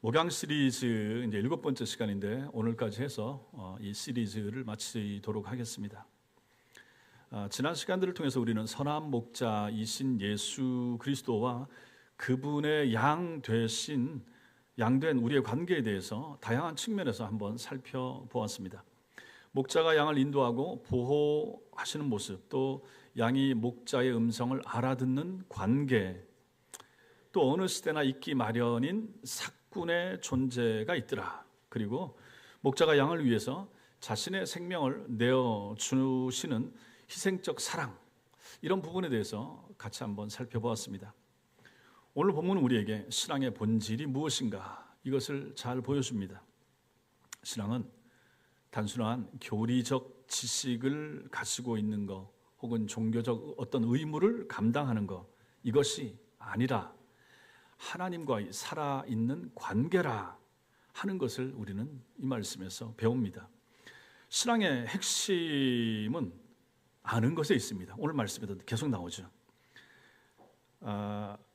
목양 시리즈 이제 7번째 시간인데 오늘까지 해서 이 시리즈를 마치도록 하겠습니다. 지난 시간들을 통해서 우리는 선한 목자이신 예수 그리스도와 그분의 양된 우리의 관계에 대해서 다양한 측면에서 한번 살펴보았습니다. 목자가 양을 인도하고 보호하시는 모습, 또 양이 목자의 음성을 알아듣는 관계, 또 어느 시대나 있기 마련인 사꾼의 존재가 있더라. 그리고 목자가 양을 위해서 자신의 생명을 내어주시는 희생적 사랑, 이런 부분에 대해서 같이 한번 살펴보았습니다. 오늘 본문은 우리에게 신앙의 본질이 무엇인가, 이것을 잘 보여줍니다. 신앙은 단순한 교리적 지식을 가지고 있는 것, 혹은 종교적 어떤 의무를 감당하는 것, 이것이 아니라 하나님과의 살아있는 관계라 하는 것을 우리는 이 말씀에서 배웁니다. 신앙의 핵심은 아는 것에 있습니다. 오늘 말씀에도 계속 나오죠.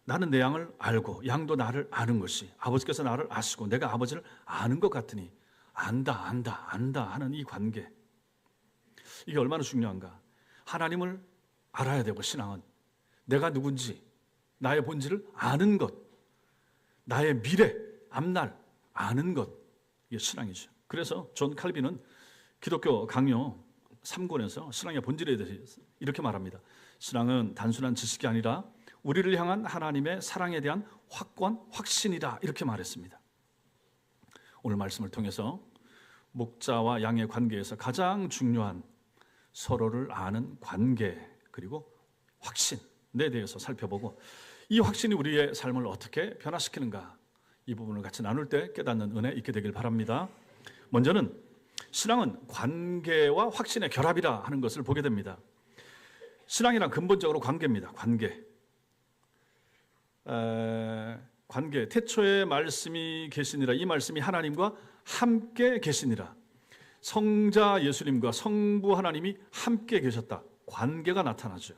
나는 내 양을 알고 양도 나를 아는 것이, 아버지께서 나를 아시고 내가 아버지를 아는 것 같으니, 안다 하는 이 관계, 이게 얼마나 중요한가. 하나님을 알아야 되고, 신앙은 내가 누군지, 나의 본질을 아는 것, 나의 미래, 앞날 아는 것, 이게 신앙이죠. 그래서 존 칼빈은 기독교 강요 3권에서 신앙의 본질에 대해서 이렇게 말합니다. 신앙은 단순한 지식이 아니라 우리를 향한 하나님의 사랑에 대한 확고한 확신이다, 이렇게 말했습니다. 오늘 말씀을 통해서 목자와 양의 관계에서 가장 중요한 서로를 아는 관계, 그리고 확신에 대해서 살펴보고, 이 확신이 우리의 삶을 어떻게 변화시키는가, 이 부분을 같이 나눌 때 깨닫는 은혜 있게 되길 바랍니다. 먼저는 신앙은 관계와 확신의 결합이라 하는 것을 보게 됩니다. 신앙이란 근본적으로 관계입니다. 관계, 태초에 말씀이 계시니라, 이 말씀이 하나님과 함께 계시니라. 성자 예수님과 성부 하나님이 함께 계셨다. 관계가 나타나죠.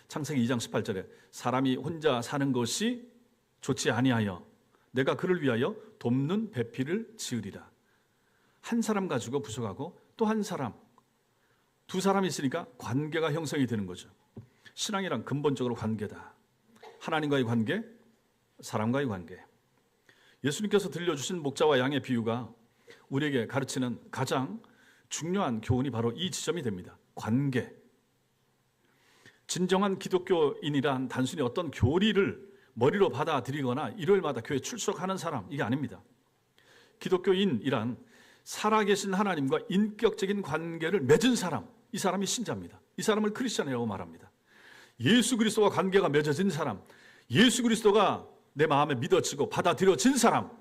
창세기 2장 18절에 사람이 혼자 사는 것이 좋지 아니하여 내가 그를 위하여 돕는 배필을 지으리라. 한 사람 가지고 부족하고 또 한 사람, 두 사람이 있으니까 관계가 형성이 되는 거죠. 신앙이란 근본적으로 관계다. 하나님과의 관계, 사람과의 관계. 예수님께서 들려주신 목자와 양의 비유가 우리에게 가르치는 가장 중요한 교훈이 바로 이 지점이 됩니다. 관계. 진정한 기독교인이란 단순히 어떤 교리를 머리로 받아들이거나 일요일마다 교회 출석하는 사람, 이게 아닙니다. 기독교인이란 살아계신 하나님과 인격적인 관계를 맺은 사람, 이 사람이 신자입니다. 이 사람을 크리스찬이라고 말합니다. 예수 그리스도와 관계가 맺어진 사람, 예수 그리스도가 내 마음에 믿어지고 받아들여진 사람,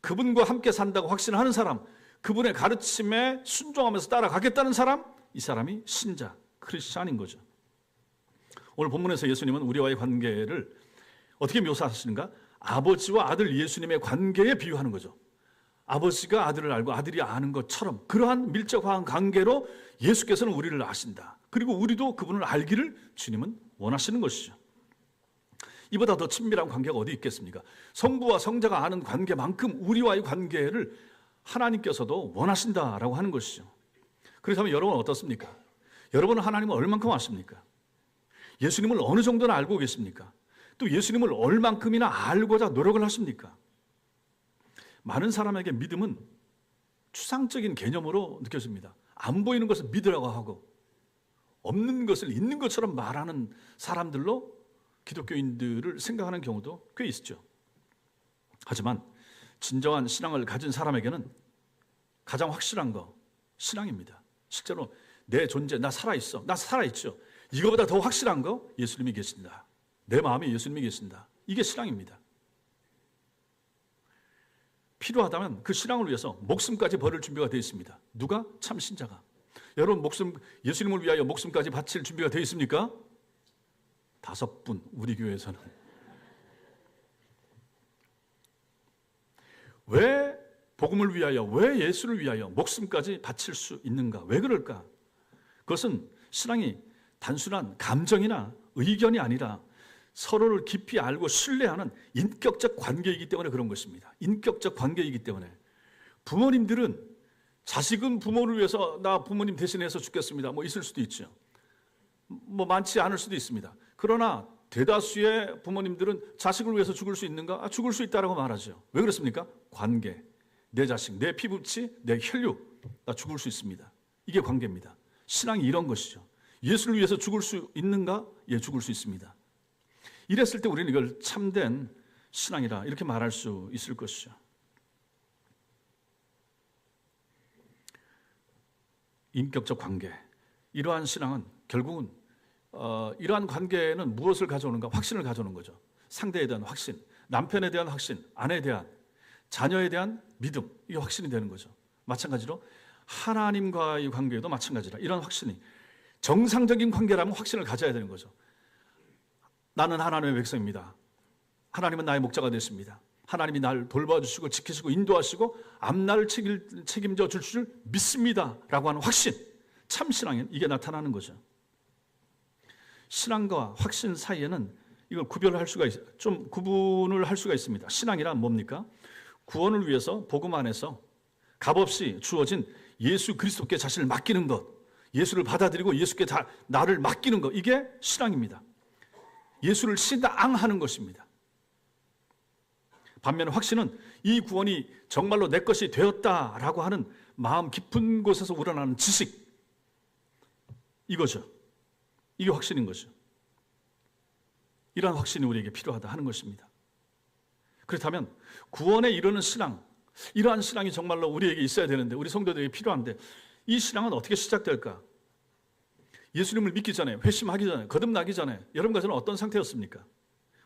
그분과 함께 산다고 확신하는 사람, 그분의 가르침에 순종하면서 따라가겠다는 사람, 이 사람이 신자, 크리스찬인 거죠. 오늘 본문에서 예수님은 우리와의 관계를 어떻게 묘사하시는가? 아버지와 아들 예수님의 관계에 비유하는 거죠. 아버지가 아들을 알고 아들이 아는 것처럼 그러한 밀접한 관계로 예수께서는 우리를 아신다. 그리고 우리도 그분을 알기를 주님은 원하시는 것이죠. 이보다 더 친밀한 관계가 어디 있겠습니까? 성부와 성자가 아는 관계만큼 우리와의 관계를 하나님께서도 원하신다라고 하는 것이죠. 그렇다면 여러분은 어떻습니까? 여러분은 하나님을 얼만큼 아십니까? 예수님을 어느 정도나 알고 계십니까? 또 예수님을 얼만큼이나 알고자 노력을 하십니까? 많은 사람에게 믿음은 추상적인 개념으로 느껴집니다. 안 보이는 것을 믿으라고 하고 없는 것을 있는 것처럼 말하는 사람들로 기독교인들을 생각하는 경우도 꽤 있죠. 하지만 진정한 신앙을 가진 사람에게는 가장 확실한 거, 신앙입니다. 실제로 내 존재, 나 살아있어, 나 살아있죠. 이거보다 더 확실한 거, 예수님이 계신다. 내 마음에 예수님이 계신다. 이게 신앙입니다. 필요하다면 그 신앙을 위해서 목숨까지 버릴 준비가 되어 있습니다. 누가? 참 신자가. 여러분 예수님을 위하여 목숨까지 바칠 준비가 되어 있습니까? 5분, 우리 교회에서는. 왜 복음을 위하여, 왜 예수를 위하여 목숨까지 바칠 수 있는가? 왜 그럴까? 그것은 신앙이 단순한 감정이나 의견이 아니라 서로를 깊이 알고 신뢰하는 인격적 관계이기 때문에 그런 것입니다. 인격적 관계이기 때문에. 부모님들은 자식은 부모를 위해서 나 부모님 대신해서 죽겠습니다. 뭐 있을 수도 있죠. 뭐 많지 않을 수도 있습니다. 그러나 대다수의 부모님들은 자식을 위해서 죽을 수 있는가? 죽을 수 있다라고 말하죠. 왜 그렇습니까? 관계. 내 자식, 내 피부치, 내 혈육, 나 죽을 수 있습니다. 이게 관계입니다. 신앙이 이런 것이죠. 예수를 위해서 죽을 수 있는가? 예, 죽을 수 있습니다. 이랬을 때 우리는 이걸 참된 신앙이라 이렇게 말할 수 있을 것이죠. 인격적 관계. 이러한 신앙은 결국은 이러한 관계는 무엇을 가져오는가? 확신을 가져오는 거죠. 상대에 대한 확신, 남편에 대한 확신, 아내에 대한, 자녀에 대한 믿음, 이게 확신이 되는 거죠. 마찬가지로 하나님과의 관계에도 마찬가지라 이런 확신이 정상적인 관계라면 확신을 가져야 되는 거죠. 나는 하나님의 백성입니다. 하나님은 나의 목자가 되십니다. 하나님이 나를 돌봐주시고 지키시고 인도하시고 앞날을 책임져 줄 줄 믿습니다 라고 하는 확신, 참신앙은 이게 나타나는 거죠. 신앙과 확신 사이에는 이걸 구분을 할 수가 있습니다. 신앙이란 뭡니까? 구원을 위해서 복음 안에서 값없이 주어진 예수 그리스도께 자신을 맡기는 것, 예수를 받아들이고 예수께 다 나를 맡기는 것, 이게 신앙입니다. 예수를 신앙하는 것입니다. 반면에 확신은 이 구원이 정말로 내 것이 되었다라고 하는 마음 깊은 곳에서 우러나는 지식, 이거죠. 이게 확신인 거죠. 이러한 확신이 우리에게 필요하다 하는 것입니다. 그렇다면 구원에 이르는 신앙, 이러한 신앙이 정말로 우리에게 있어야 되는데, 우리 성도들에게 필요한데, 이 신앙은 어떻게 시작될까? 예수님을 믿기 전에, 회심하기 전에, 거듭나기 전에 여러분과 저는 어떤 상태였습니까?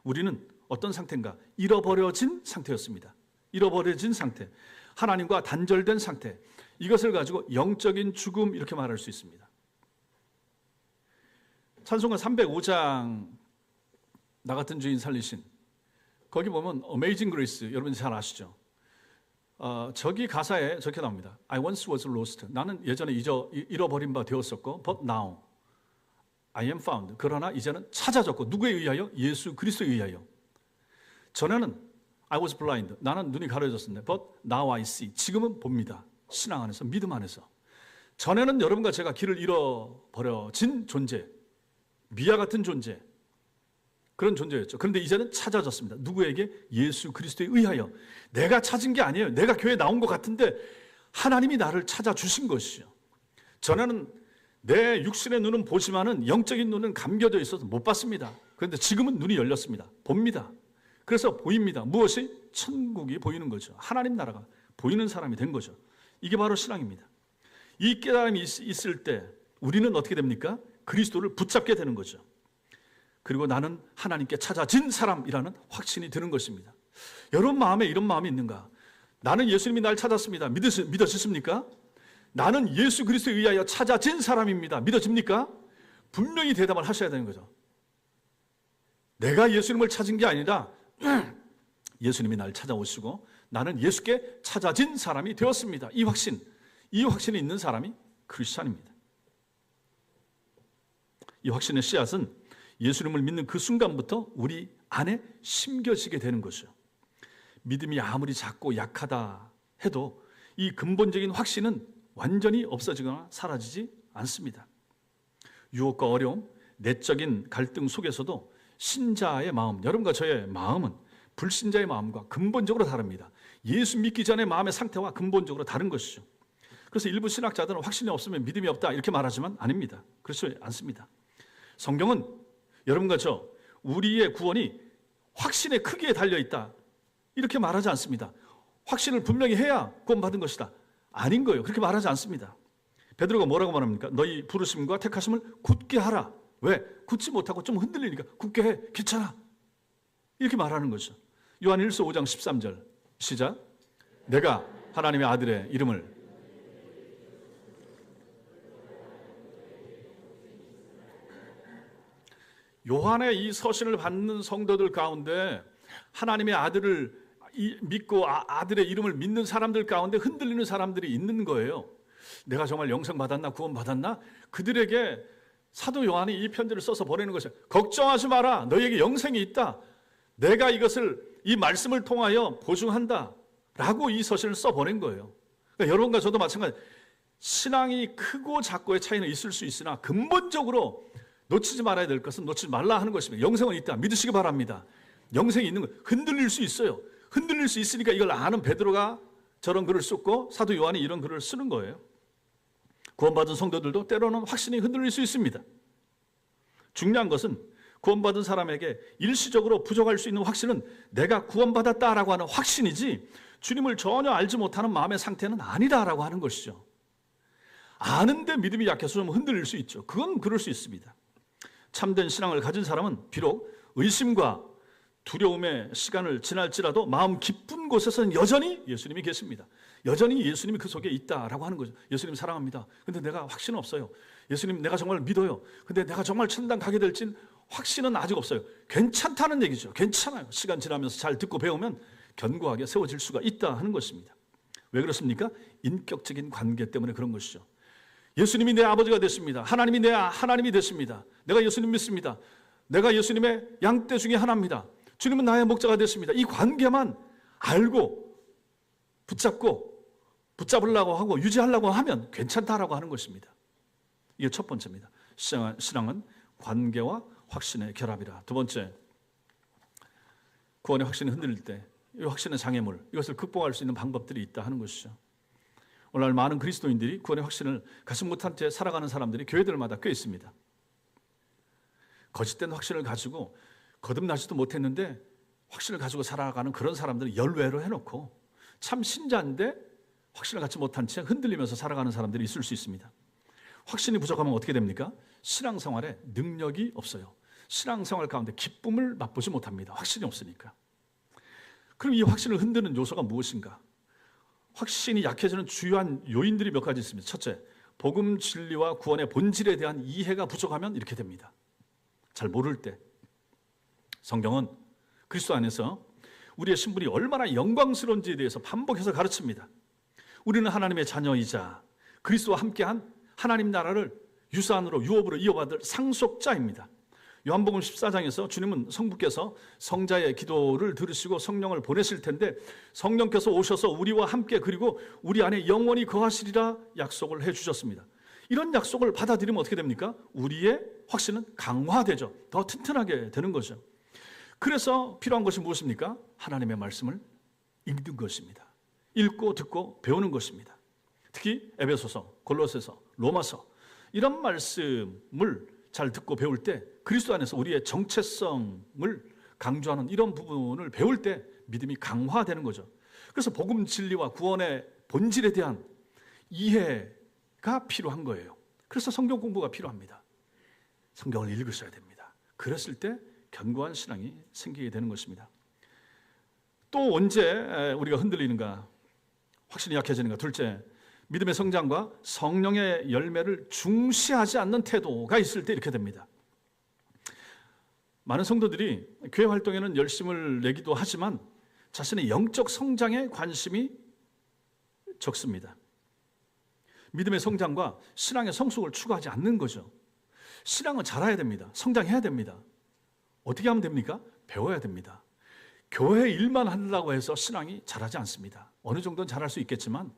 우리는 어떤 상태인가? 잃어버려진 상태였습니다. 잃어버려진 상태, 하나님과 단절된 상태, 이것을 가지고 영적인 죽음 이렇게 말할 수 있습니다. 찬송가 305장 나 같은 죄인 살리신, 거기 보면 Amazing Grace 여러분 잘 아시죠? 저기 가사에 저렇게 나옵니다. I once was lost. 나는 예전에 잃어버린 바 되었었고, but now I am found. 그러나 이제는 찾아졌고, 누구에 의하여? 예수 그리스도에 의하여. 전에는 I was blind. 나는 눈이 가려졌었는데, but now I see. 지금은 봅니다. 신앙 안에서, 믿음 안에서. 전에는 여러분과 제가 길을 잃어버려진 존재, 미아 같은 존재, 그런 존재였죠. 그런데 이제는 찾아졌습니다. 누구에게? 예수 그리스도에 의하여. 내가 찾은 게 아니에요. 내가 교회에 나온 것 같은데 하나님이 나를 찾아주신 것이죠. 전에는 내 육신의 눈은 보지만은 영적인 눈은 감겨져 있어서 못 봤습니다. 그런데 지금은 눈이 열렸습니다. 봅니다. 그래서 보입니다. 무엇이? 천국이 보이는 거죠. 하나님 나라가 보이는 사람이 된 거죠. 이게 바로 신앙입니다. 이 깨달음이 있을 때 우리는 어떻게 됩니까? 그리스도를 붙잡게 되는 거죠. 그리고 나는 하나님께 찾아진 사람이라는 확신이 드는 것입니다. 여러분 마음에 이런 마음이 있는가? 나는 예수님이 날 찾았습니다. 믿어지십니까? 나는 예수 그리스도에 의하여 찾아진 사람입니다. 믿어집니까? 분명히 대답을 하셔야 되는 거죠. 내가 예수님을 찾은 게 아니라 예수님이 날 찾아오시고 나는 예수께 찾아진 사람이 되었습니다. 이 확신이 있는 사람이 크리스찬입니다. 이 확신의 씨앗은 예수님을 믿는 그 순간부터 우리 안에 심겨지게 되는 것이죠. 믿음이 아무리 작고 약하다 해도 이 근본적인 확신은 완전히 없어지거나 사라지지 않습니다. 유혹과 어려움, 내적인 갈등 속에서도 신자의 마음, 여러분과 저의 마음은 불신자의 마음과 근본적으로 다릅니다. 예수 믿기 전의 마음의 상태와 근본적으로 다른 것이죠. 그래서 일부 신학자들은 확신이 없으면 믿음이 없다 이렇게 말하지만 아닙니다. 그렇지 않습니다. 성경은 여러분과 저 우리의 구원이 확신의 크기에 달려있다 이렇게 말하지 않습니다. 확신을 분명히 해야 구원받은 것이다, 아닌 거예요. 그렇게 말하지 않습니다. 베드로가 뭐라고 말합니까? 너희 부르심과 택하심을 굳게 하라. 왜? 굳지 못하고 좀 흔들리니까 굳게 해. 괜찮아. 이렇게 말하는 거죠. 요한일서 5장 13절 시작. 내가 하나님의 아들의 이름을 요한의 이 서신을 받는 성도들 가운데 하나님의 아들을 믿고 아들의 이름을 믿는 사람들 가운데 흔들리는 사람들이 있는 거예요. 내가 정말 영생 받았나 구원 받았나? 그들에게 사도 요한이 이 편지를 써서 보내는 것이에요. 걱정하지 마라. 너희에게 영생이 있다. 내가 이 말씀을 통하여 보증한다. 라고 이 서신을 써보낸 거예요. 그러니까 여러분과 저도 마찬가지. 신앙이 크고 작고의 차이는 있을 수 있으나 근본적으로 놓치지 말아야 될 것은 놓치지 말라 하는 것입니다. 영생은 있다. 믿으시기 바랍니다. 영생이 있는 거. 흔들릴 수 있어요. 흔들릴 수 있으니까 이걸 아는 베드로가 저런 글을 썼고 사도 요한이 이런 글을 쓰는 거예요. 구원받은 성도들도 때로는 확신이 흔들릴 수 있습니다. 중요한 것은 구원받은 사람에게 일시적으로 부족할 수 있는 확신은 내가 구원받았다라고 하는 확신이지 주님을 전혀 알지 못하는 마음의 상태는 아니다라고 하는 것이죠. 아는데 믿음이 약해서 좀 흔들릴 수 있죠. 그건 그럴 수 있습니다. 참된 신앙을 가진 사람은 비록 의심과 두려움의 시간을 지날지라도 마음 깊은 곳에서는 여전히 예수님이 계십니다. 여전히 예수님이 그 속에 있다라고 하는 거죠. 예수님 사랑합니다. 근데 내가 확신은 없어요. 예수님 내가 정말 믿어요. 근데 내가 정말 천당 가게 될진 확신은 아직 없어요. 괜찮다는 얘기죠. 괜찮아요. 시간 지나면서 잘 듣고 배우면 견고하게 세워질 수가 있다 하는 것입니다. 왜 그렇습니까? 인격적인 관계 때문에 그런 것이죠. 예수님이 내 아버지가 됐습니다. 하나님이 내 하나님이 됐습니다. 내가 예수님 믿습니다. 내가 예수님의 양떼 중에 하나입니다. 주님은 나의 목자가 됐습니다. 이 관계만 알고 붙잡으려고 하고 유지하려고 하면 괜찮다라고 하는 것입니다. 이게 첫 번째입니다. 신앙은 관계와 확신의 결합이라. 두 번째, 구원의 확신이 흔들릴 때 이 확신의 장애물, 이것을 극복할 수 있는 방법들이 있다 하는 것이죠. 오늘날 많은 그리스도인들이 구원의 확신을 갖지 못한 채 살아가는 사람들이 교회들마다 꽤 있습니다. 거짓된 확신을 가지고 거듭나지도 못했는데 확신을 가지고 살아가는 그런 사람들을 열외로 해놓고 참 신자인데 확신을 갖지 못한 채 흔들리면서 살아가는 사람들이 있을 수 있습니다. 확신이 부족하면 어떻게 됩니까? 신앙생활에 능력이 없어요. 신앙생활 가운데 기쁨을 맛보지 못합니다. 확신이 없으니까. 그럼 이 확신을 흔드는 요소가 무엇인가? 확신이 약해지는 주요한 요인들이 몇 가지 있습니다. 첫째, 복음 진리와 구원의 본질에 대한 이해가 부족하면 이렇게 됩니다. 잘 모를 때. 성경은 그리스도 안에서 우리의 신분이 얼마나 영광스러운지에 대해서 반복해서 가르칩니다. 우리는 하나님의 자녀이자 그리스도와 함께한 하나님 나라를 유산으로 유업으로 이어받을 상속자입니다. 요한복음 14장에서 주님은 성부께서 성자의 기도를 들으시고 성령을 보내실 텐데 성령께서 오셔서 우리와 함께 그리고 우리 안에 영원히 거하시리라 약속을 해주셨습니다. 이런 약속을 받아들이면 어떻게 됩니까? 우리의 확신은 강화되죠. 더 튼튼하게 되는 거죠. 그래서 필요한 것이 무엇입니까? 하나님의 말씀을 읽는 것입니다. 읽고 듣고 배우는 것입니다. 특히 에베소서, 골로새서, 로마서 이런 말씀을 잘 듣고 배울 때 그리스도 안에서 우리의 정체성을 강조하는 이런 부분을 배울 때 믿음이 강화되는 거죠. 그래서 복음 진리와 구원의 본질에 대한 이해가 필요한 거예요. 그래서 성경 공부가 필요합니다. 성경을 읽으셔야 됩니다. 그랬을 때 견고한 신앙이 생기게 되는 것입니다. 또 언제 우리가 흔들리는가? 확신이 약해지는가? 둘째, 믿음의 성장과 성령의 열매를 중시하지 않는 태도가 있을 때 이렇게 됩니다. 많은 성도들이 교회 활동에는 열심을 내기도 하지만 자신의 영적 성장에 관심이 적습니다. 믿음의 성장과 신앙의 성숙을 추구하지 않는 거죠. 신앙은 자라야 됩니다. 성장해야 됩니다. 어떻게 하면 됩니까? 배워야 됩니다. 교회 일만 하려고 해서 신앙이 자라지 않습니다. 어느 정도는 자랄 수 있겠지만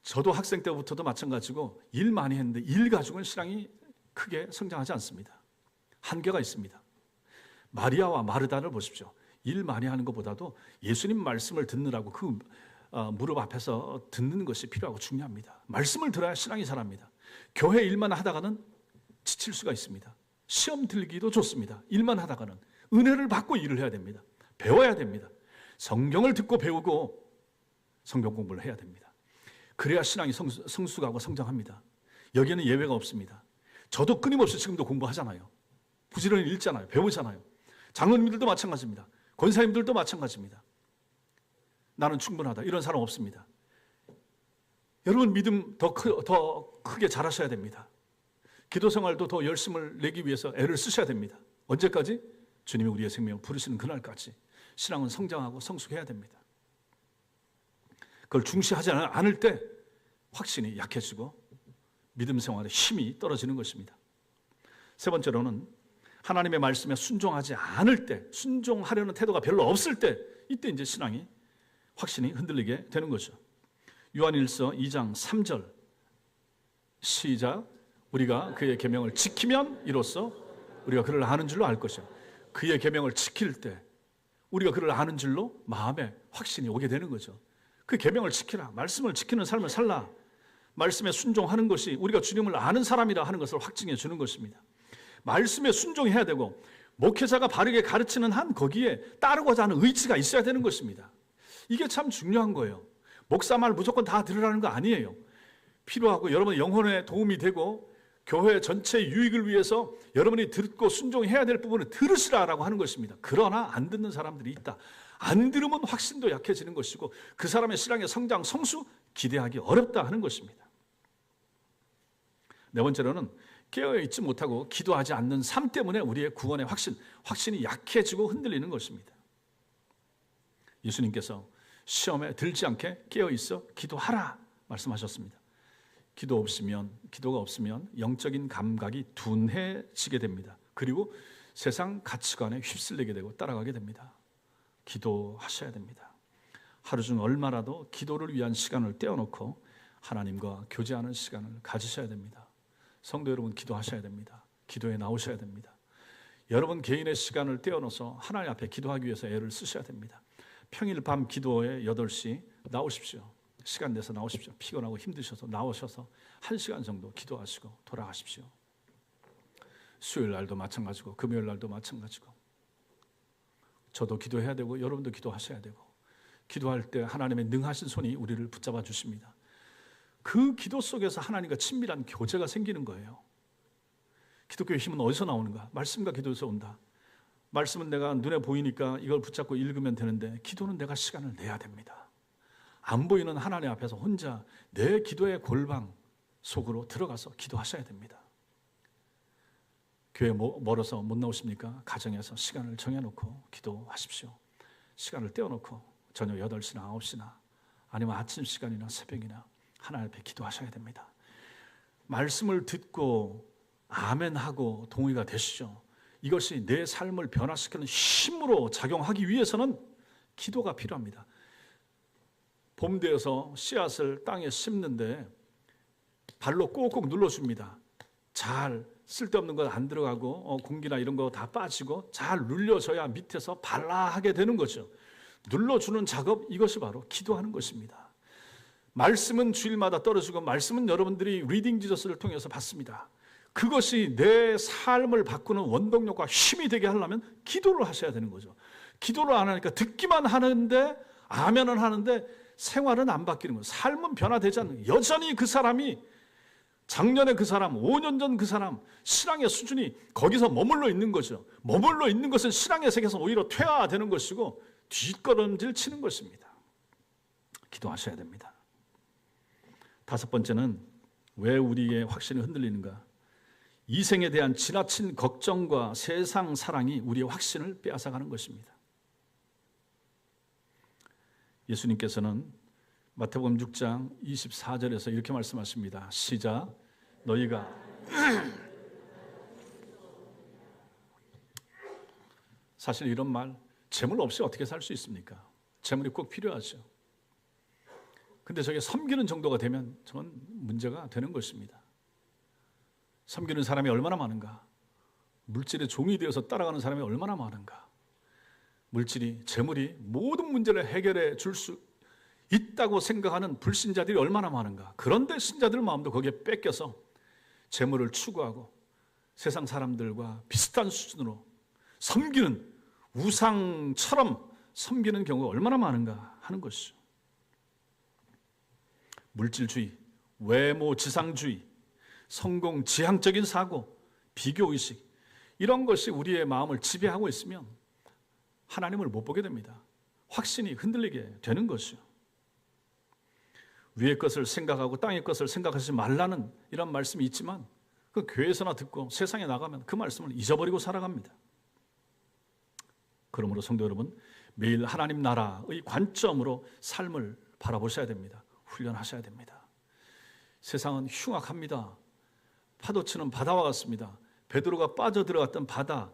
저도 학생 때부터도 마찬가지고 일 많이 했는데 일 가지고는 신앙이 크게 성장하지 않습니다. 한계가 있습니다. 마리아와 마르다를 보십시오. 일 많이 하는 것보다도 예수님 말씀을 듣느라고 그 무릎 앞에서 듣는 것이 필요하고 중요합니다. 말씀을 들어야 신앙이 자랍니다. 교회 일만 하다가는 지칠 수가 있습니다. 시험 들기도 좋습니다. 일만 하다가는 은혜를 받고 일을 해야 됩니다. 배워야 됩니다. 성경을 듣고 배우고 성경 공부를 해야 됩니다. 그래야 신앙이 성숙하고 성장합니다. 여기에는 예외가 없습니다. 저도 끊임없이 지금도 공부하잖아요. 부지런히 읽잖아요. 배우잖아요. 장로님들도 마찬가지입니다. 권사님들도 마찬가지입니다. 나는 충분하다. 이런 사람 없습니다. 여러분 믿음 더 크게 잘하셔야 됩니다. 기도 생활도 더 열심을 내기 위해서 애를 쓰셔야 됩니다. 언제까지? 주님이 우리의 생명을 부르시는 그날까지 신앙은 성장하고 성숙해야 됩니다. 그걸 중시하지 않을 때 확신이 약해지고 믿음 생활에 힘이 떨어지는 것입니다. 세 번째로는 하나님의 말씀에 순종하지 않을 때, 순종하려는 태도가 별로 없을 때, 이때 이제 신앙이 확신이 흔들리게 되는 거죠. 요한일서 2장 3절 시작. 우리가 그의 계명을 지키면 이로써 우리가 그를 아는 줄로 알 것이야. 그의 계명을 지킬 때 우리가 그를 아는 줄로 마음에 확신이 오게 되는 거죠. 그 계명을 지키라. 말씀을 지키는 삶을 살라. 말씀에 순종하는 것이 우리가 주님을 아는 사람이라 하는 것을 확증해 주는 것입니다. 말씀에 순종해야 되고 목회자가 바르게 가르치는 한 거기에 따르고자 하는 의지가 있어야 되는 것입니다. 이게 참 중요한 거예요. 목사 말 무조건 다 들으라는 거 아니에요. 필요하고 여러분 영혼에 도움이 되고 교회 전체 유익을 위해서 여러분이 듣고 순종해야 될 부분을 들으시라라고 하는 것입니다. 그러나 안 듣는 사람들이 있다. 안 들으면 확신도 약해지는 것이고 그 사람의 신앙의 성장, 성수 기대하기 어렵다 하는 것입니다. 네 번째로는 깨어있지 못하고 기도하지 않는 삶 때문에 우리의 구원의 확신이 약해지고 흔들리는 것입니다. 예수님께서 시험에 들지 않게 깨어있어 기도하라 말씀하셨습니다. 기도가 없으면 영적인 감각이 둔해지게 됩니다. 그리고 세상 가치관에 휩쓸리게 되고 따라가게 됩니다. 기도하셔야 됩니다. 하루 중 얼마라도 기도를 위한 시간을 떼어놓고 하나님과 교제하는 시간을 가지셔야 됩니다. 성도 여러분, 기도하셔야 됩니다. 기도에 나오셔야 됩니다. 여러분 개인의 시간을 떼어놓아서 하나님 앞에 기도하기 위해서 애를 쓰셔야 됩니다. 평일 밤 기도에 8시 나오십시오. 시간 내서 나오십시오. 피곤하고 힘드셔서 나오셔서 1시간 정도 기도하시고 돌아가십시오. 수요일 날도 마찬가지고 금요일 날도 마찬가지고 저도 기도해야 되고 여러분도 기도하셔야 되고 기도할 때 하나님의 능하신 손이 우리를 붙잡아 주십니다. 그 기도 속에서 하나님과 친밀한 교제가 생기는 거예요. 기독교의 힘은 어디서 나오는가? 말씀과 기도에서 온다. 말씀은 내가 눈에 보이니까 이걸 붙잡고 읽으면 되는데 기도는 내가 시간을 내야 됩니다. 안 보이는 하나님 앞에서 혼자 내 기도의 골방 속으로 들어가서 기도하셔야 됩니다. 교회 멀어서 못 나오십니까? 가정에서 시간을 정해놓고 기도하십시오. 시간을 떼어놓고 저녁 8시나 9시나 아니면 아침 시간이나 새벽이나 하나님 앞에 기도하셔야 됩니다. 말씀을 듣고 아멘하고 동의가 되시죠. 이것이 내 삶을 변화시키는 힘으로 작용하기 위해서는 기도가 필요합니다. 봄 되어서 씨앗을 땅에 심는데 발로 꼭꼭 눌러줍니다. 잘 쓸데없는 건 안 들어가고 공기나 이런 거 다 빠지고 잘 눌려져야 밑에서 발라하게 되는 거죠. 눌러주는 작업, 이것이 바로 기도하는 것입니다. 말씀은 주일마다 떨어지고 말씀은 여러분들이 리딩 지저스를 통해서 받습니다. 그것이 내 삶을 바꾸는 원동력과 힘이 되게 하려면 기도를 하셔야 되는 거죠. 기도를 안 하니까 듣기만 하는데 아멘은 하는데 생활은 안 바뀌는 거예요. 삶은 변화되지 않는 거예요. 여전히 그 사람이 작년에 그 사람, 5년 전 그 사람 신앙의 수준이 거기서 머물러 있는 거죠. 머물러 있는 것은 신앙의 세계에서 오히려 퇴화되는 것이고 뒷걸음질 치는 것입니다. 기도하셔야 됩니다. 다섯 번째는 왜 우리의 확신이 흔들리는가? 이생에 대한 지나친 걱정과 세상 사랑이 우리의 확신을 빼앗아가는 것입니다. 예수님께서는 마태복음 6장 24절에서 이렇게 말씀하십니다. 시작. 너희가 사실 이런 말, 재물 없이 어떻게 살 수 있습니까? 재물이 꼭 필요하죠. 근데 저게 섬기는 정도가 되면 저건 문제가 되는 것입니다. 섬기는 사람이 얼마나 많은가? 물질의 종이 되어서 따라가는 사람이 얼마나 많은가? 물질이, 재물이 모든 문제를 해결해 줄 수 있다고 생각하는 불신자들이 얼마나 많은가? 그런데 신자들 마음도 거기에 뺏겨서 재물을 추구하고 세상 사람들과 비슷한 수준으로 섬기는, 우상처럼 섬기는 경우가 얼마나 많은가 하는 것이죠. 물질주의, 외모 지상주의, 성공 지향적인 사고, 비교의식, 이런 것이 우리의 마음을 지배하고 있으면 하나님을 못 보게 됩니다. 확신이 흔들리게 되는 것이요. 위의 것을 생각하고 땅의 것을 생각하지 말라는 이런 말씀이 있지만 그 교회에서나 듣고 세상에 나가면 그 말씀을 잊어버리고 살아갑니다. 그러므로 성도 여러분, 매일 하나님 나라의 관점으로 삶을 바라보셔야 됩니다. 훈련하셔야 됩니다. 세상은 흉악합니다. 파도 치는 바다와 같습니다. 베드로가 빠져들어갔던 바다,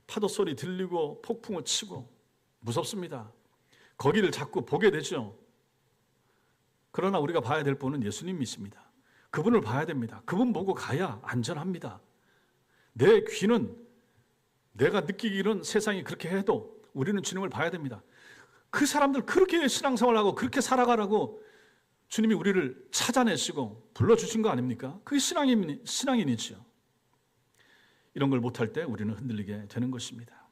파도 소리 들리고 폭풍을 치고 무섭습니다. 거기를 자꾸 보게 되죠. 그러나 우리가 봐야 될 분은 예수님이십니다. 그분을 봐야 됩니다. 그분 보고 가야 안전합니다. 내 귀는 내가 느끼기는 세상이 그렇게 해도 우리는 주님을 봐야 됩니다. 그 사람들 그렇게 신앙생활하고 그렇게 살아가라고 주님이 우리를 찾아내시고 불러주신 거 아닙니까? 그게 신앙인이지요. 이런 걸 못할 때 우리는 흔들리게 되는 것입니다.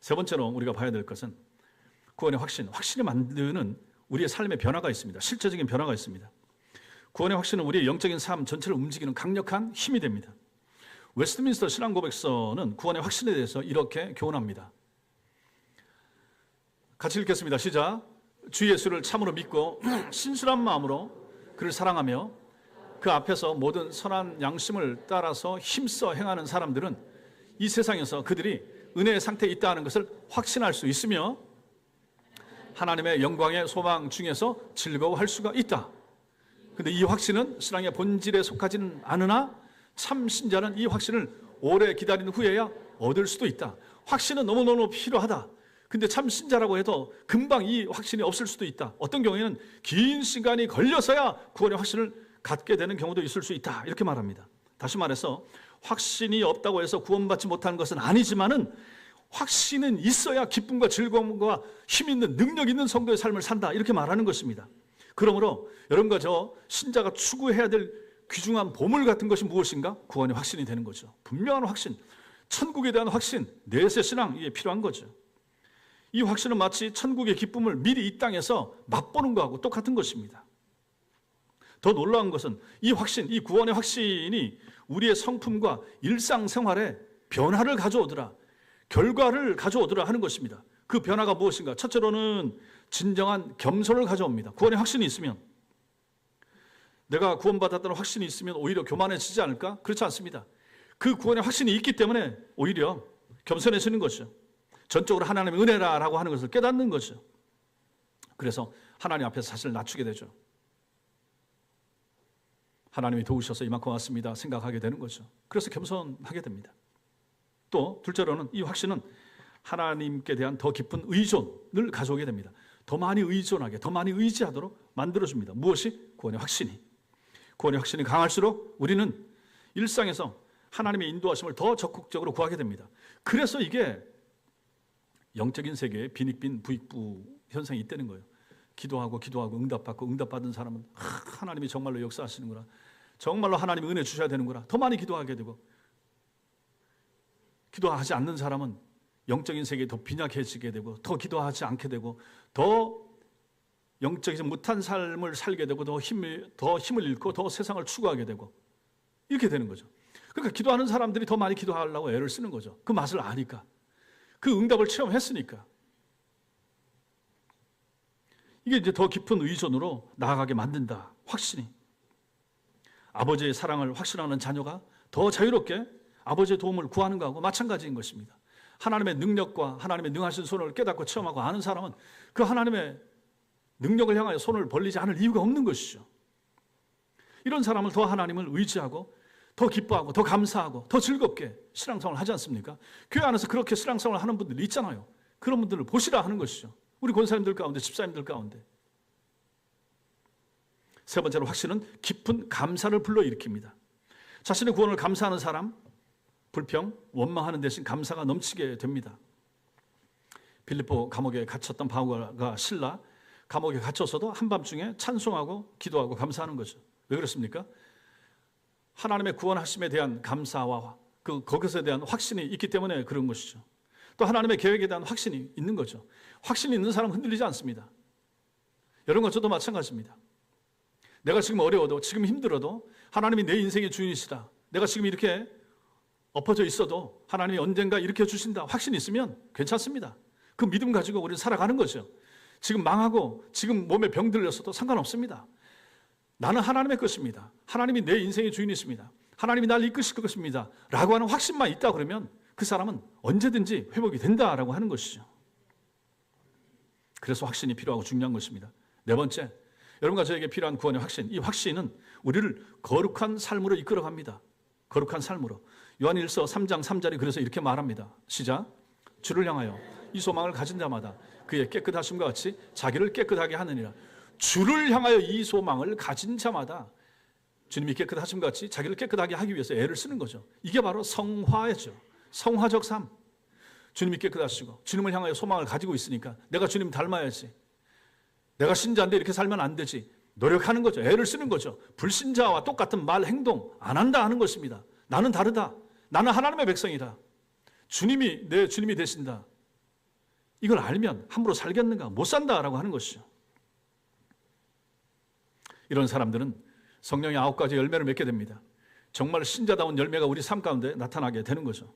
세 번째로 우리가 봐야 될 것은 구원의 확신을 만드는 우리의 삶의 변화가 있습니다. 실제적인 변화가 있습니다. 구원의 확신은 우리의 영적인 삶 전체를 움직이는 강력한 힘이 됩니다. 웨스트민스터 신앙고백서는 구원의 확신에 대해서 이렇게 교훈합니다. 같이 읽겠습니다. 시작. 주 예수를 참으로 믿고 신실한 마음으로 그를 사랑하며 그 앞에서 모든 선한 양심을 따라서 힘써 행하는 사람들은 이 세상에서 그들이 은혜의 상태에 있다는 것을 확신할 수 있으며 하나님의 영광의 소망 중에서 즐거워할 수가 있다. 그런데 이 확신은 신앙의 본질에 속하지는 않으나 참 신자는 이 확신을 오래 기다린 후에야 얻을 수도 있다. 확신은 너무너무 필요하다. 근데 참 신자라고 해도 금방 이 확신이 없을 수도 있다. 어떤 경우에는 긴 시간이 걸려서야 구원의 확신을 갖게 되는 경우도 있을 수 있다. 이렇게 말합니다. 다시 말해서 확신이 없다고 해서 구원받지 못하는 것은 아니지만은 확신은 있어야 기쁨과 즐거움과 힘 있는 능력 있는 성도의 삶을 산다. 이렇게 말하는 것입니다. 그러므로 여러분과 저 신자가 추구해야 될 귀중한 보물 같은 것이 무엇인가? 구원의 확신이 되는 거죠. 분명한 확신, 천국에 대한 확신, 내세 신앙, 이게 필요한 거죠. 이 확신은 마치 천국의 기쁨을 미리 이 땅에서 맛보는 것하고 똑같은 것입니다. 더 놀라운 것은 이 확신, 이 구원의 확신이 우리의 성품과 일상생활에 변화를 가져오더라, 결과를 가져오더라 하는 것입니다. 그 변화가 무엇인가? 첫째로는 진정한 겸손을 가져옵니다. 구원의 확신이 있으면, 내가 구원받았다는 확신이 있으면 오히려 교만해지지 않을까? 그렇지 않습니다. 그 구원의 확신이 있기 때문에 오히려 겸손해지는 거죠. 전적으로 하나님의 은혜라고 하는 것을 깨닫는 거죠. 그래서 하나님 앞에서 자신을 낮추게 되죠. 하나님이 도우셔서 이만큼 왔습니다 생각하게 되는 거죠. 그래서 겸손하게 됩니다. 또 둘째로는 이 확신은 하나님께 대한 더 깊은 의존을 가져오게 됩니다. 더 많이 의존하게, 더 많이 의지하도록 만들어줍니다. 무엇이? 구원의 확신이. 구원의 확신이 강할수록 우리는 일상에서 하나님의 인도하심을 더 적극적으로 구하게 됩니다. 그래서 이게 영적인 세계에 빈익빈 부익부 현상이 있다는 거예요. 기도하고 응답받고 응답받은 사람은 하나님이 정말로 역사하시는구나, 정말로 하나님이 은혜 주셔야 되는구나, 더 많이 기도하게 되고, 기도하지 않는 사람은 영적인 세계에 더 빈약해지게 되고 더 기도하지 않게 되고 더 영적이지 못한 삶을 살게 되고 더 힘을 잃고 더 세상을 추구하게 되고 이렇게 되는 거죠. 그러니까 기도하는 사람들이 더 많이 기도하려고 애를 쓰는 거죠. 그 맛을 아니까, 그 응답을 체험했으니까. 이게 이제 더 깊은 의존으로 나아가게 만든다. 확신이. 아버지의 사랑을 확신하는 자녀가 더 자유롭게 아버지의 도움을 구하는 것하고 마찬가지인 것입니다. 하나님의 능력과 하나님의 능하신 손을 깨닫고 체험하고 아는 사람은 그 하나님의 능력을 향하여 손을 벌리지 않을 이유가 없는 것이죠. 이런 사람을 더 하나님을 의지하고 더 기뻐하고 더 감사하고 더 즐겁게 신앙생활을 하지 않습니까? 교회 안에서 그렇게 신앙생활을 하는 분들이 있잖아요. 그런 분들을 보시라 하는 것이죠. 우리 권사님들 가운데, 집사님들 가운데. 세 번째로 확신은 깊은 감사를 불러일으킵니다. 자신의 구원을 감사하는 사람, 불평, 원망하는 대신 감사가 넘치게 됩니다. 빌립보 감옥에 갇혔던 바울과 실라, 감옥에 갇혀서도 한밤중에 찬송하고 기도하고 감사하는 거죠. 왜 그렇습니까? 하나님의 구원하심에 대한 감사와 거기서에 대한 확신이 있기 때문에 그런 것이죠. 또 하나님의 계획에 대한 확신이 있는 거죠. 확신이 있는 사람은 흔들리지 않습니다. 여러분과 저도 마찬가지입니다. 내가 지금 어려워도, 지금 힘들어도 하나님이 내 인생의 주인이시다, 내가 지금 이렇게 엎어져 있어도 하나님이 언젠가 일으켜 주신다, 확신이 있으면 괜찮습니다. 그 믿음 가지고 우리는 살아가는 거죠. 지금 망하고 지금 몸에 병 들렸어도 상관없습니다. 나는 하나님의 것입니다. 하나님이 내 인생의 주인이십니다. 하나님이 날 이끄실 것입니다 라고 하는 확신만 있다 그러면 그 사람은 언제든지 회복이 된다라고 하는 것이죠. 그래서 확신이 필요하고 중요한 것입니다. 네 번째, 여러분과 저에게 필요한 구원의 확신, 이 확신은 우리를 거룩한 삶으로 이끌어갑니다. 거룩한 삶으로. 요한일서 3장 3절이 그래서 이렇게 말합니다. 시작. 주를 향하여 이 소망을 가진 자마다 그의 깨끗하심과 같이 자기를 깨끗하게 하느니라. 주를 향하여 이 소망을 가진 자마다 주님이 깨끗하심과 같이 자기를 깨끗하게 하기 위해서 애를 쓰는 거죠. 이게 바로 성화죠. 성화적 삶. 주님이 깨끗하시고 주님을 향하여 소망을 가지고 있으니까 내가 주님 닮아야지. 내가 신자인데 이렇게 살면 안 되지. 노력하는 거죠. 애를 쓰는 거죠. 불신자와 똑같은 말, 행동 안 한다 하는 것입니다. 나는 다르다. 나는 하나님의 백성이다. 주님이 내 주님이 되신다. 이걸 알면 함부로 살겠는가? 못 산다라고 하는 것이죠. 이런 사람들은 성령의 9가지 열매를 맺게 됩니다. 정말 신자다운 열매가 우리 삶 가운데 나타나게 되는 거죠.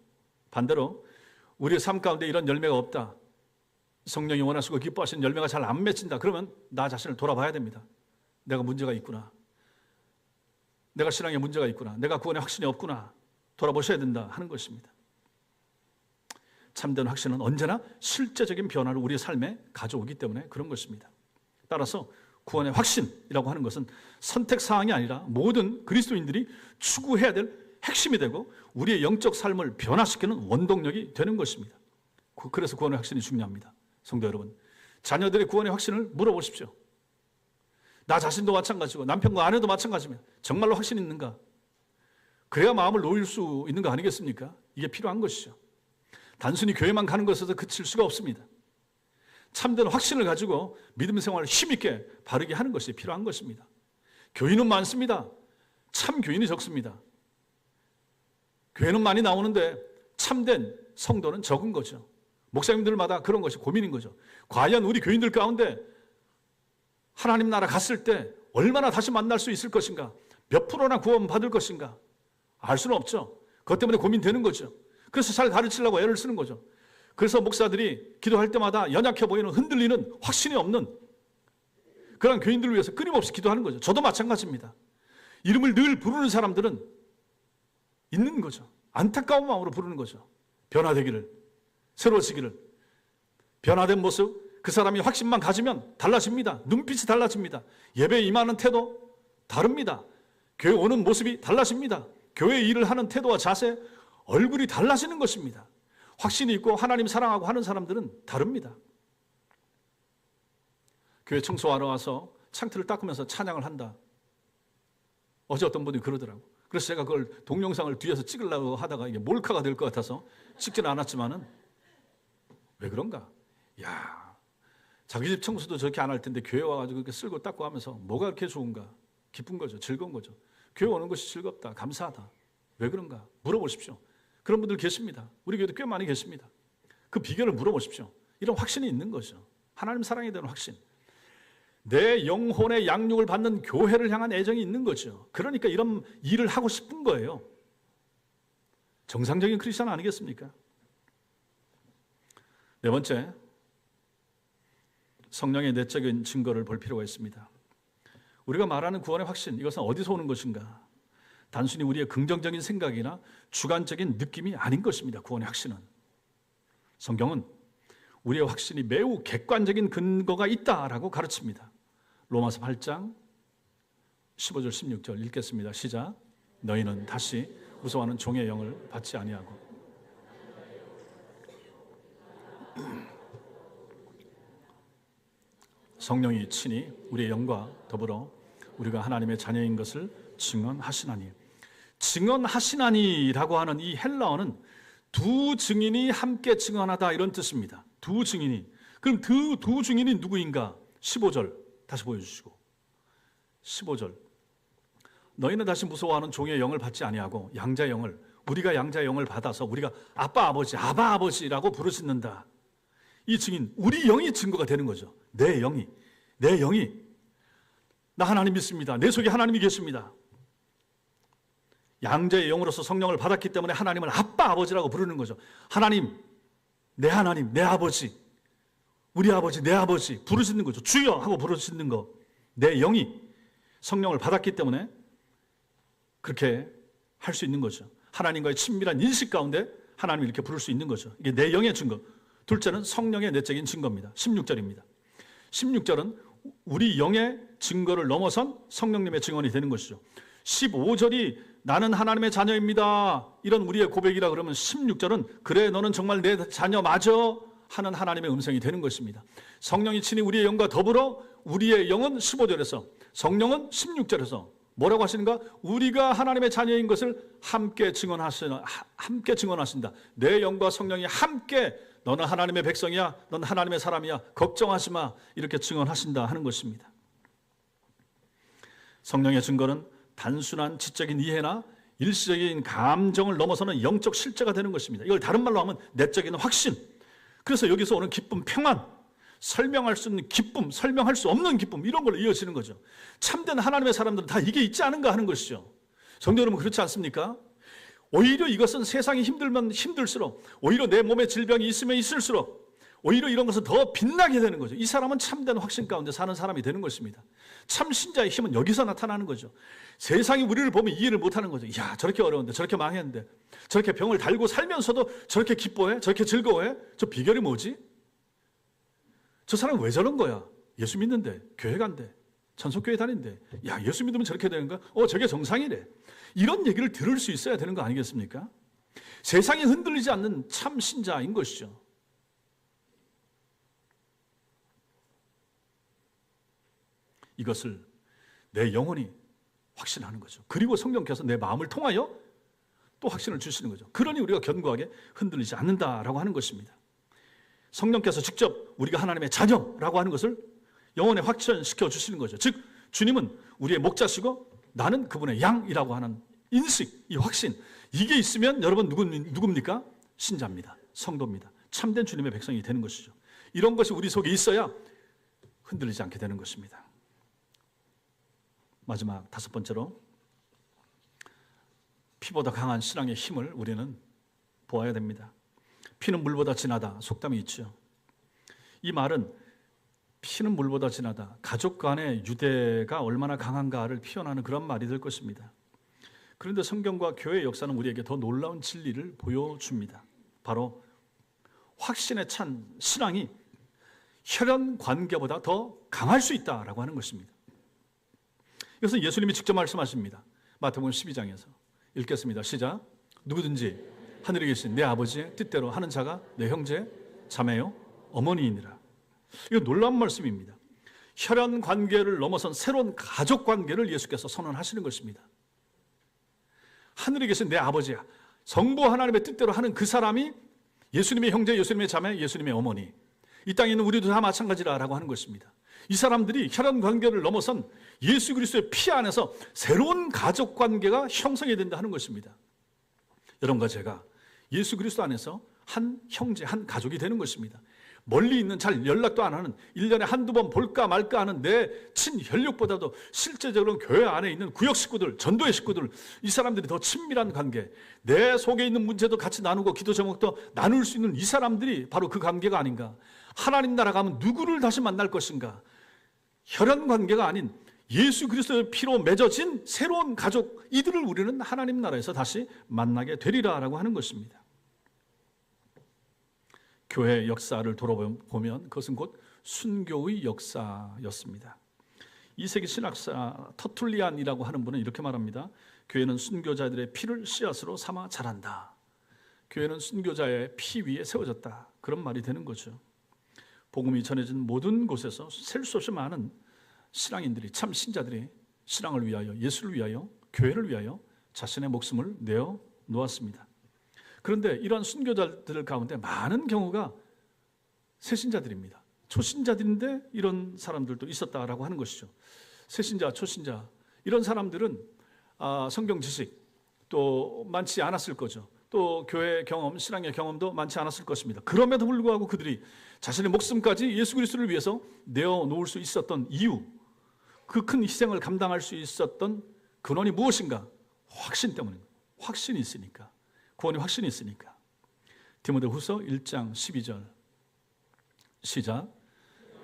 반대로 우리의 삶 가운데 이런 열매가 없다. 성령이 원하시고 기뻐하시는 열매가 잘 안 맺힌다. 그러면 나 자신을 돌아봐야 됩니다. 내가 문제가 있구나. 내가 신앙에 문제가 있구나. 내가 구원에 확신이 없구나. 돌아보셔야 된다 하는 것입니다. 참된 확신은 언제나 실제적인 변화를 우리의 삶에 가져오기 때문에 그런 것입니다. 따라서 구원의 확신이라고 하는 것은 선택사항이 아니라 모든 그리스도인들이 추구해야 될 핵심이 되고 우리의 영적 삶을 변화시키는 원동력이 되는 것입니다. 그래서 구원의 확신이 중요합니다. 성도 여러분, 자녀들의 구원의 확신을 물어보십시오. 나 자신도 마찬가지고 남편과 아내도 마찬가지입니다. 정말로 확신이 있는가? 그래야 마음을 놓을 수 있는 거 아니겠습니까? 이게 필요한 것이죠. 단순히 교회만 가는 것에서 그칠 수가 없습니다. 참된 확신을 가지고 믿음 생활을 힘있게 바르게 하는 것이 필요한 것입니다. 교인은 많습니다. 참 교인이 적습니다. 교회는 많이 나오는데 참된 성도는 적은 거죠. 목사님들마다 그런 것이 고민인 거죠. 과연 우리 교인들 가운데 하나님 나라 갔을 때 얼마나 다시 만날 수 있을 것인가? 몇 프로나 구원받을 것인가? 알 수는 없죠. 그것 때문에 고민되는 거죠. 그래서 잘 가르치려고 애를 쓰는 거죠. 그래서 목사들이 기도할 때마다 연약해 보이는 흔들리는 확신이 없는 그런 교인들을 위해서 끊임없이 기도하는 거죠. 저도 마찬가지입니다. 이름을 늘 부르는 사람들은 있는 거죠. 안타까운 마음으로 부르는 거죠. 변화되기를, 새로워지기를. 변화된 모습, 그 사람이 확신만 가지면 달라집니다. 눈빛이 달라집니다. 예배에 임하는 태도 다릅니다. 교회 오는 모습이 달라집니다. 교회 일을 하는 태도와 자세, 얼굴이 달라지는 것입니다. 확신이 있고 하나님 사랑하고 하는 사람들은 다릅니다. 교회 청소하러 와서 창틀을 닦으면서 찬양을 한다. 어제 어떤 분이 그러더라고. 그래서 제가 그걸 동영상을 뒤에서 찍으려고 하다가 이게 몰카가 될 것 같아서 찍지는 않았지만은 왜 그런가? 야, 자기 집 청소도 저렇게 안 할 텐데 교회 와가지고 이렇게 쓸고 닦고 하면서 뭐가 그렇게 좋은가? 기쁜 거죠. 즐거운 거죠. 교회 오는 것이 즐겁다. 감사하다. 왜 그런가? 물어보십시오. 그런 분들 계십니다. 우리 교회도 꽤 많이 계십니다. 그 비결을 물어보십시오. 이런 확신이 있는 거죠. 하나님 사랑에 대한 확신. 내 영혼의 양육을 받는 교회를 향한 애정이 있는 거죠. 그러니까 이런 일을 하고 싶은 거예요. 정상적인 크리스찬 아니겠습니까? 네 번째, 성령의 내적인 증거를 볼 필요가 있습니다. 우리가 말하는 구원의 확신, 이것은 어디서 오는 것인가? 단순히 우리의 긍정적인 생각이나 주관적인 느낌이 아닌 것입니다. 구원의 확신은. 성경은 우리의 확신이 매우 객관적인 근거가 있다라고 가르칩니다. 로마서 8장 15절 16절 읽겠습니다. 시작. 너희는 다시 무서워하는 종의 영을 받지 아니하고 성령이 친히 우리의 영과 더불어 우리가 하나님의 자녀인 것을 증언하시나니. 증언하시나니라고 하는 이 헬라어는 두 증인이 함께 증언하다 이런 뜻입니다. 두 증인이. 그럼 그 두 증인이 누구인가? 15절 다시 보여주시고 15절 너희는 다시 무서워하는 종의 영을 받지 아니하고 양자의 영을, 우리가 양자의 영을 받아서 우리가 아빠 아버지, 아바 아버지라고 부르짖는다. 이 증인, 우리 영이 증거가 되는 거죠. 내 영이 나 하나님 믿습니다. 내 속에 하나님이 계십니다. 양자의 영으로서 성령을 받았기 때문에 하나님을 아빠 아버지라고 부르는 거죠. 하나님, 내 아버지, 우리 아버지, 내 아버지 부르짖는 거죠. 주여 하고 부르짖는 거. 내 영이 성령을 받았기 때문에 그렇게 할 수 있는 거죠. 하나님과의 친밀한 인식 가운데 하나님을 이렇게 부를 수 있는 거죠. 이게 내 영의 증거. 둘째는 성령의 내적인 증거입니다. 16절입니다. 16절은 우리 영의 증거를 넘어선 성령님의 증언이 되는 것이죠. 15절이 나는 하나님의 자녀입니다, 이런 우리의 고백이라 그러면 16절은 그래 너는 정말 내 자녀 맞아 하는 하나님의 음성이 되는 것입니다. 성령이 친히 우리의 영과 더불어 우리의 영은 15절에서, 성령은 16절에서 뭐라고 하시는가? 우리가 하나님의 자녀인 것을 함께 증언하신다. 내 영과 성령이 함께 너는 하나님의 백성이야, 넌 하나님의 사람이야, 걱정하지 마, 이렇게 증언하신다 하는 것입니다. 성령의 증거는 단순한 지적인 이해나 일시적인 감정을 넘어서는 영적 실제가 되는 것입니다. 이걸 다른 말로 하면 내적인 확신. 그래서 여기서 오는 기쁨, 평안, 설명할 수 있는 기쁨, 설명할 수 없는 기쁨, 이런 걸로 이어지는 거죠. 참된 하나님의 사람들은 다 이게 있지 않은가 하는 것이죠. 성도 여러분, 그렇지 않습니까? 오히려 이것은 세상이 힘들면 힘들수록, 오히려 내 몸에 질병이 있으면 있을수록 오히려 이런 것은 더 빛나게 되는 거죠. 이 사람은 참된 확신 가운데 사는 사람이 되는 것입니다. 참 신자의 힘은 여기서 나타나는 거죠. 세상이 우리를 보면 이해를 못하는 거죠. 야, 저렇게 어려운데, 저렇게 망했는데, 저렇게 병을 달고 살면서도 저렇게 기뻐해? 저렇게 즐거워해? 저 비결이 뭐지? 저 사람은 왜 저런 거야? 예수 믿는데, 교회 간대, 천속교회 다닌대, 야, 예수 믿으면 저렇게 되는 거야? 저게 정상이래. 이런 얘기를 들을 수 있어야 되는 거 아니겠습니까? 세상이 흔들리지 않는 참 신자인 것이죠. 이것을 내 영혼이 확신하는 거죠. 그리고 성령께서 내 마음을 통하여 또 확신을 주시는 거죠. 그러니 우리가 견고하게 흔들리지 않는다라고 하는 것입니다. 성령께서 직접 우리가 하나님의 자녀라고 하는 것을 영혼에 확신시켜 주시는 거죠. 즉 주님은 우리의 목자시고 나는 그분의 양이라고 하는 인식, 이 확신, 이게 있으면 여러분 누굽니까? 신자입니다. 성도입니다. 참된 주님의 백성이 되는 것이죠. 이런 것이 우리 속에 있어야 흔들리지 않게 되는 것입니다. 마지막 5번째로, 피보다 강한 신앙의 힘을 우리는 보아야 됩니다. 피는 물보다 진하다, 속담이 있죠. 이 말은 피는 물보다 진하다, 가족 간의 유대가 얼마나 강한가를 표현하는 그런 말이 될 것입니다. 그런데 성경과 교회의 역사는 우리에게 더 놀라운 진리를 보여줍니다. 바로 확신에 찬 신앙이 혈연 관계보다 더 강할 수 있다라고 하는 것입니다. 이것은 예수님이 직접 말씀하십니다. 마태복음 12장에서 읽겠습니다. 시작. 누구든지 하늘에 계신 내 아버지의 뜻대로 하는 자가 내 형제, 자매요, 어머니이니라. 이거 놀라운 말씀입니다. 혈연 관계를 넘어선 새로운 가족 관계를 예수께서 선언하시는 것입니다. 하늘에 계신 내 아버지야, 성부 하나님의 뜻대로 하는 그 사람이 예수님의 형제, 예수님의 자매, 예수님의 어머니, 이 땅에 있는 우리도 다 마찬가지라고 하는 것입니다. 이 사람들이 혈연 관계를 넘어선 예수 그리스도의 피 안에서 새로운 가족 관계가 형성이 된다 하는 것입니다. 여러분과 제가 예수 그리스도 안에서 한 형제, 한 가족이 되는 것입니다. 멀리 있는, 잘 연락도 안 하는, 1년에 한두 번 볼까 말까 하는 내 친혈육보다도 실제적으로 교회 안에 있는 구역 식구들, 전도의 식구들, 이 사람들이 더 친밀한 관계, 내 속에 있는 문제도 같이 나누고 기도 제목도 나눌 수 있는 이 사람들이 바로 그 관계가 아닌가. 하나님 나라 가면 누구를 다시 만날 것인가. 혈연 관계가 아닌 예수 그리스도의 피로 맺어진 새로운 가족, 이들을 우리는 하나님 나라에서 다시 만나게 되리라라고 하는 것입니다. 교회의 역사를 돌아보면 그것은 곧 순교의 역사였습니다. 2세기 신학사 터툴리안이라고 하는 분은 이렇게 말합니다. 교회는 순교자들의 피를 씨앗으로 삼아 자란다. 교회는 순교자의 피 위에 세워졌다. 그런 말이 되는 거죠. 복음이 전해진 모든 곳에서 셀 수 없이 많은 신앙인들이, 참 신자들이 신앙을 위하여, 예수를 위하여, 교회를 위하여 자신의 목숨을 내어 놓았습니다. 그런데 이러한 순교자들 가운데 많은 경우가 새신자들입니다. 초신자들인데 이런 사람들도 있었다라고 하는 것이죠. 새신자, 초신자, 이런 사람들은 성경 지식 또 많지 않았을 거죠. 또 교회 경험, 신앙의 경험도 많지 않았을 것입니다. 그럼에도 불구하고 그들이 자신의 목숨까지 예수 그리스도를 위해서 내어놓을 수 있었던 이유, 그 큰 희생을 감당할 수 있었던 근원이 무엇인가? 확신 때문입니다. 확신이 있으니까, 구원의 확신이 있으니까. 디모데후서 1장 12절 시작.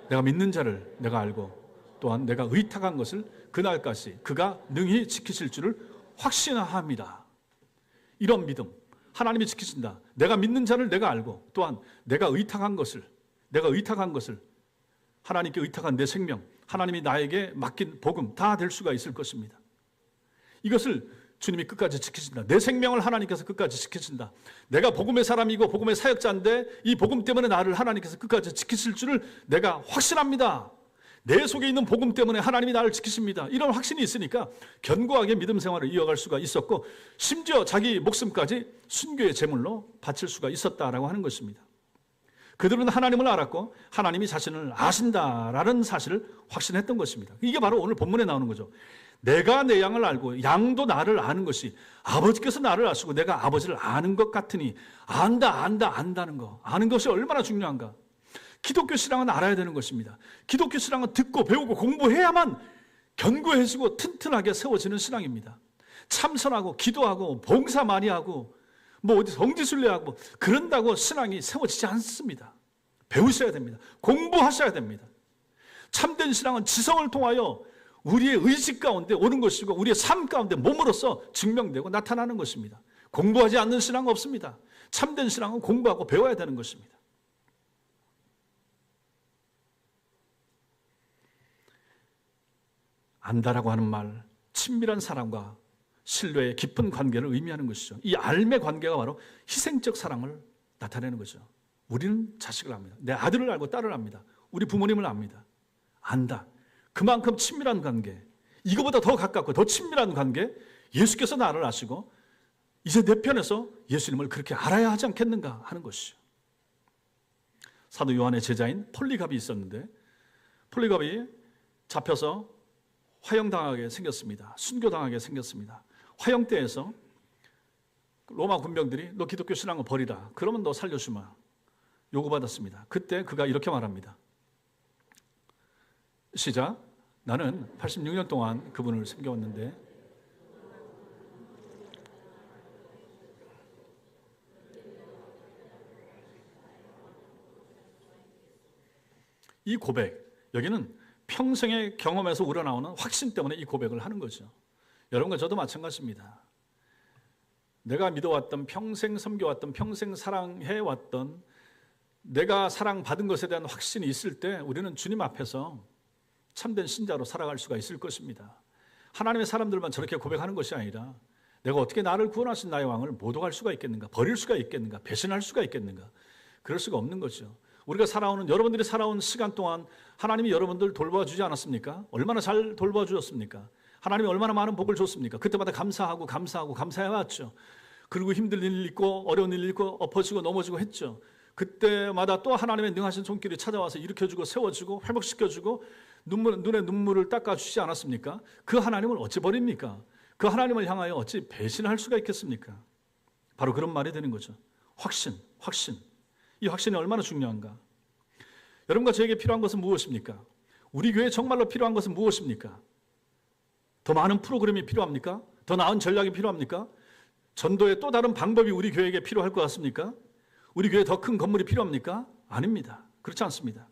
내가 믿는 자를 내가 알고 또한 내가 의탁한 것을 그날까지 그가 능히 지키실 줄을 확신합니다. 이런 믿음, 하나님이 지키신다. 내가 믿는 자를 내가 알고 또한 내가 의탁한 것을 하나님께 의탁한 내 생명, 하나님이 나에게 맡긴 복음 다 될 수가 있을 것입니다. 이것을 주님이 끝까지 지키신다. 내 생명을 하나님께서 끝까지 지키신다. 내가 복음의 사람이고 복음의 사역자인데 이 복음 때문에 나를 하나님께서 끝까지 지키실 줄을 내가 확신합니다. 내 속에 있는 복음 때문에 하나님이 나를 지키십니다. 이런 확신이 있으니까 견고하게 믿음 생활을 이어갈 수가 있었고 심지어 자기 목숨까지 순교의 제물로 바칠 수가 있었다라고 하는 것입니다. 그들은 하나님을 알았고 하나님이 자신을 아신다라는 사실을 확신했던 것입니다. 이게 바로 오늘 본문에 나오는 거죠. 내가 내 양을 알고 양도 나를 아는 것이 아버지께서 나를 아시고 내가 아버지를 아는 것 같으니 안다는 거. 아는 것이 얼마나 중요한가. 기독교 신앙은 알아야 되는 것입니다. 기독교 신앙은 듣고 배우고 공부해야만 견고해지고 튼튼하게 세워지는 신앙입니다. 참선하고 기도하고 봉사 많이 하고 어디 성지순례하고 그런다고 신앙이 세워지지 않습니다. 배우셔야 됩니다. 공부하셔야 됩니다. 참된 신앙은 지성을 통하여 우리의 의식 가운데 오는 것이고 우리의 삶 가운데 몸으로써 증명되고 나타나는 것입니다. 공부하지 않는 신앙은 없습니다. 참된 신앙은 공부하고 배워야 되는 것입니다. 안다라고 하는 말, 친밀한 사랑과 신뢰의 깊은 관계를 의미하는 것이죠. 이 알매 관계가 바로 희생적 사랑을 나타내는 거죠. 우리는 자식을 압니다. 내 아들을 알고 딸을 압니다. 우리 부모님을 압니다. 안다. 그만큼 친밀한 관계, 이거보다 더 가깝고 더 친밀한 관계, 예수께서 나를 아시고 이제 내 편에서 예수님을 그렇게 알아야 하지 않겠는가 하는 것이죠. 사도 요한의 제자인 폴리갑이 있었는데 폴리갑이 잡혀서 화형당하게 생겼습니다. 순교당하게 생겼습니다. 화형대에서 로마 군병들이 너 기독교 신앙을 버리라. 그러면 너 살려주마. 요구받았습니다. 그때 그가 이렇게 말합니다. 시작. 나는 86년 동안 그분을 섬겨왔는데 이 고백, 여기는 평생의 경험에서 우러나오는 확신 때문에 이 고백을 하는 거죠. 여러분과 저도 마찬가지입니다. 내가 믿어왔던, 평생 섬겨왔던, 평생 사랑해왔던, 내가 사랑받은 것에 대한 확신이 있을 때 우리는 주님 앞에서 참된 신자로 살아갈 수가 있을 것입니다. 하나님의 사람들만 저렇게 고백하는 것이 아니라 내가 어떻게 나를 구원하신 나의 왕을 모독할 수가 있겠는가, 버릴 수가 있겠는가, 배신할 수가 있겠는가, 그럴 수가 없는 거죠. 우리가 여러분들이 살아온 시간 동안 하나님이 여러분들 돌봐주지 않았습니까? 얼마나 잘 돌봐주셨습니까? 하나님이 얼마나 많은 복을 줬습니까? 그때마다 감사해왔죠. 그리고 힘든 일 있고 어려운 일 있고 엎어지고 넘어지고 했죠. 그때마다 또 하나님의 능하신 손길이 찾아와서 일으켜주고 세워주고 회복시켜주고 눈에 눈물을 닦아주시지 않았습니까? 그 하나님을 어찌 버립니까? 그 하나님을 향하여 어찌 배신할 수가 있겠습니까? 바로 그런 말이 되는 거죠. 확신. 이 확신이 얼마나 중요한가? 여러분과 저에게 필요한 것은 무엇입니까? 우리 교회에 정말로 필요한 것은 무엇입니까? 더 많은 프로그램이 필요합니까? 더 나은 전략이 필요합니까? 전도의 또 다른 방법이 우리 교회에게 필요할 것 같습니까? 우리 교회에 더 큰 건물이 필요합니까? 아닙니다. 그렇지 않습니다.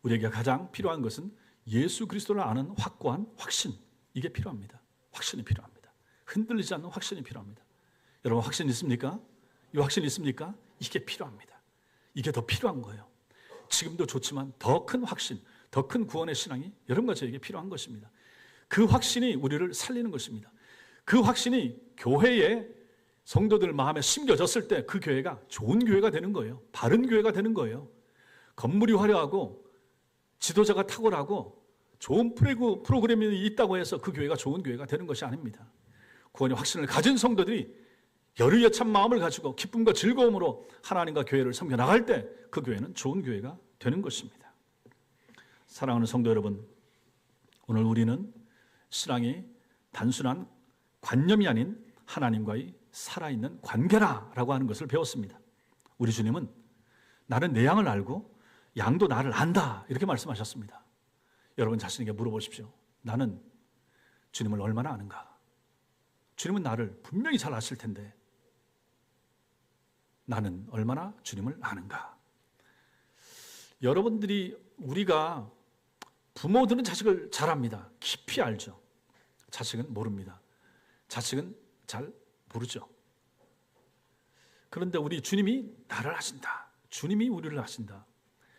우리에게 가장 필요한 것은 예수 그리스도를 아는 확고한 확신, 이게 필요합니다. 확신이 필요합니다. 흔들리지 않는 확신이 필요합니다. 여러분 확신 있습니까? 이 확신 있습니까? 이게 필요합니다. 이게 더 필요한 거예요. 지금도 좋지만 더 큰 확신, 더 큰 구원의 신앙이 여러분과 저에게 필요한 것입니다. 그 확신이 우리를 살리는 것입니다. 그 확신이 교회에 성도들 마음에 심겨졌을 때 그 교회가 좋은 교회가 되는 거예요. 바른 교회가 되는 거예요. 건물이 화려하고 지도자가 탁월하고 좋은 프로그램이 있다고 해서 그 교회가 좋은 교회가 되는 것이 아닙니다. 구원의 확신을 가진 성도들이 열의에 찬 마음을 가지고 기쁨과 즐거움으로 하나님과 교회를 섬겨 나갈 때 그 교회는 좋은 교회가 되는 것입니다. 사랑하는 성도 여러분, 오늘 우리는 신앙이 단순한 관념이 아닌 하나님과의 살아있는 관계라고 하는 것을 배웠습니다. 우리 주님은 나는 내 양을 알고 양도 나를 안다 이렇게 말씀하셨습니다. 여러분 자신에게 물어보십시오. 나는 주님을 얼마나 아는가? 주님은 나를 분명히 잘 아실 텐데 나는 얼마나 주님을 아는가? 여러분들이 우리가 부모들은 자식을 잘 압니다. 깊이 알죠. 자식은 모릅니다. 자식은 잘 모르죠. 그런데 우리 주님이 나를 아신다. 주님이 우리를 아신다.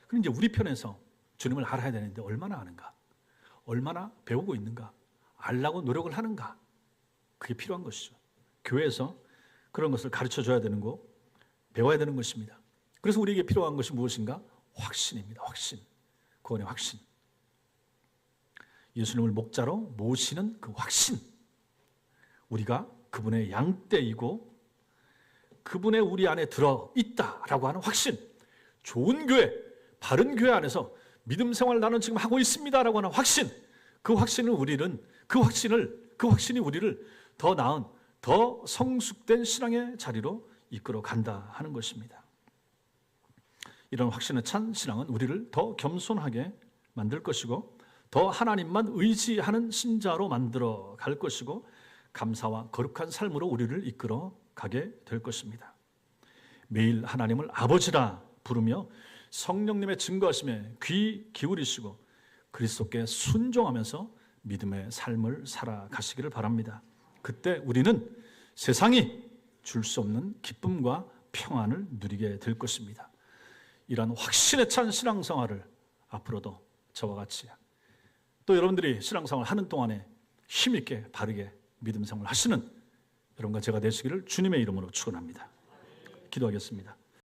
그럼 이제 우리 편에서 주님을 알아야 되는데 얼마나 아는가? 얼마나 배우고 있는가? 알라고 노력을 하는가? 그게 필요한 것이죠. 교회에서 그런 것을 가르쳐줘야 되는 거, 배워야 되는 것입니다. 그래서 우리에게 필요한 것이 무엇인가? 확신입니다. 확신. 구원의 확신. 예수님을 목자로 모시는 그 확신. 우리가 그분의 양떼이고 그분의 우리 안에 들어있다라고 하는 확신. 좋은 교회, 바른 교회 안에서 믿음 생활 나는 지금 하고 있습니다라고 하는 확신. 그 확신이 우리를 더 나은, 더 성숙된 신앙의 자리로 이끌어 간다 하는 것입니다. 이런 확신에 찬 신앙은 우리를 더 겸손하게 만들 것이고 더 하나님만 의지하는 신자로 만들어 갈 것이고 감사와 거룩한 삶으로 우리를 이끌어 가게 될 것입니다. 매일 하나님을 아버지라 부르며 성령님의 증거하심에 귀 기울이시고 그리스도께 순종하면서 믿음의 삶을 살아가시기를 바랍니다. 그때 우리는 세상이 줄 수 없는 기쁨과 평안을 누리게 될 것입니다. 이러한 확신에 찬 신앙생활을 앞으로도 저와 같이 또 여러분들이 신앙생활 하는 동안에 힘있게 바르게 믿음 생활 하시는 여러분과 제가 되시기를 주님의 이름으로 축원합니다. 기도하겠습니다.